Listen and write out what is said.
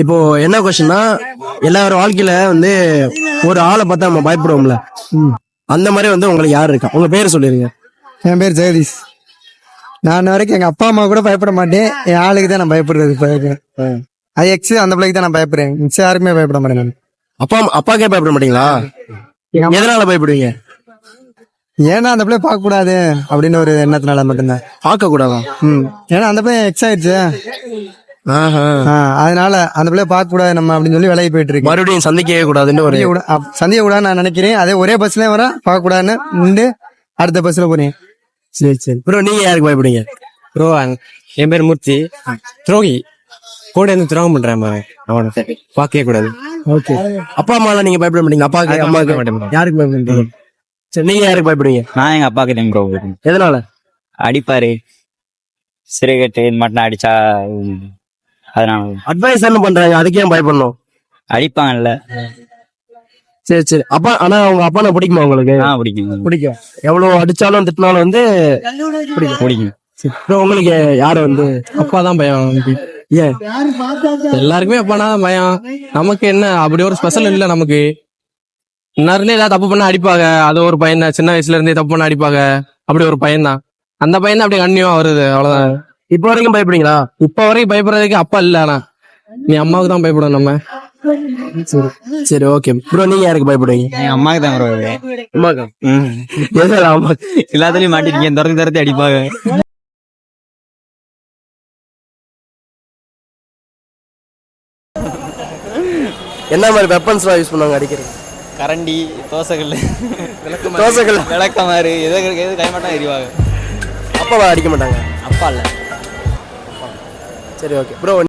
இப்போ என்ன கொஸ்டின்னா, எல்லாரும் வாழ்க்கையில வந்து ஒரு ஆளை பார்த்தா நம்ம பயப்படுவோம்ல, அந்த மாதிரி வந்து உங்களுக்கு யாரு இருக்கா? உங்க பேரு சொல்லிருங்க. என் பேர் ஜெகதீஷ். நான் வரைக்கும் எங்க அப்பா அம்மா கூட பயப்பட மாட்டேன். என் ஆளுக்கு தான் நான் பயப்படுறது. அது எக்ஸ் அந்த பிள்ளைக்கு தான் நான் பயப்படுறேன். மிச்சம் யாருக்குமே பயப்பட மாட்டேன் நான். அப்பாக்கே பயப்பட மாட்டீங்களா? எதனால பயப்படுவீங்க? ஏன்னா அந்த பிள்ளைய பார்க்க கூடாது அப்படின்னு ஒரு எண்ணத்தினால மட்டும்தான். பார்க்க கூடாதா? ஏன்னா அந்த பிள்ளை எக்ஸ் ஆயிடுச்சு. அதனால அந்த பிள்ளைய பார்க்க கூடாது நம்ம அப்படின்னு சொல்லி விலகி போயிட்டு இருக்கு. மறுபடியும் சந்திக்கவே கூடாதுன்னு ஒரு சந்திக்க கூடாது நான் நினைக்கிறேன். அதே ஒரே பஸ்ல வர பார்க்க கூடாதுன்னு நின்று அடுத்த பஸ்ல போறேன். சரி. ப்ரோ நீங்க யாருக்கு பயப்படுவீங்க? ப்ரோ என் பேர் மூர்த்தி. துரோகி கூட இருந்து துரோகம் பண்றேன் அவனை பார்க்கவே கூடாது. ஓகே. அப்பா அம்மா நீங்க பயப்பட மாட்டீங்க? அப்பாவுக்கு அம்மாவுக்கு யாருக்கு பயப்படுவீங்க? சரி, நீங்க யாருக்கு பயப்படுவீங்க? நான் எங்க அப்பாவுக்கு தான் ப்ரோ. எதனால? அடிப்பாரு, சிறுகட்டு இது மட்டும் அடிச்சா அதனால. அட்வைஸ் என்ன பண்றாங்க, அதுக்கே பயப்படணும்? அடிப்பாங்கல்ல. சரி. அப்பா ஆனா உங்க அப்பா பிடிக்குமா உங்களுக்கு? பிடிக்கும். எவ்வளவு அடிச்சாலும் திட்டினாலும் வந்து பிடிக்கும். உங்களுக்கு யார வந்து? அப்பா தான் பயம். ஏன்? எல்லாருக்குமே அப்பானா தான் பயம். நமக்கு என்ன அப்படி ஒரு ஸ்பெஷல் இல்ல. நமக்கு எல்லாருமே ஏதாவது தப்பு பண்ணா அடிப்பாங்க. அது ஒரு பையன் தான். சின்ன வயசுல இருந்தே தப்பு பண்ண அடிப்பாங்க. அப்படி ஒரு பையன் தான். அந்த பையன் தான் அப்படியே கண்ணியமா வருது. அவ்வளவுதான். இப்ப வரைக்கும் பயப்படுறீங்களா? இப்ப வரைக்கும் பயப்படுறதுக்கு அப்பா இல்ல. ஆனா நீ அம்மாவுக்கு தான் பயப்படும் நம்ம. சரி ஓகே. ப்ரோ நீங்க யாருக்கு பயப்படுவீங்க? என் அம்மாவுக்கு தான் ப்ரோ. அம்மாக்கா? எல்லாத்துலயும் மாட்டிருக்கேன். துரத்தி அடிப்பாங்க. என்ன மாதிரி வெப்பன்ஸ் எல்லாம் யூஸ் பண்ணுவாங்க அடிக்கிறது? கரண்டி, தோசைகள், விளக்கமாறு எது கைமாட்டா எரிவாங்க. அப்பாவை அடிக்க மாட்டாங்க? அப்பா இல்ல. சரி ஓகே ப்ரோ.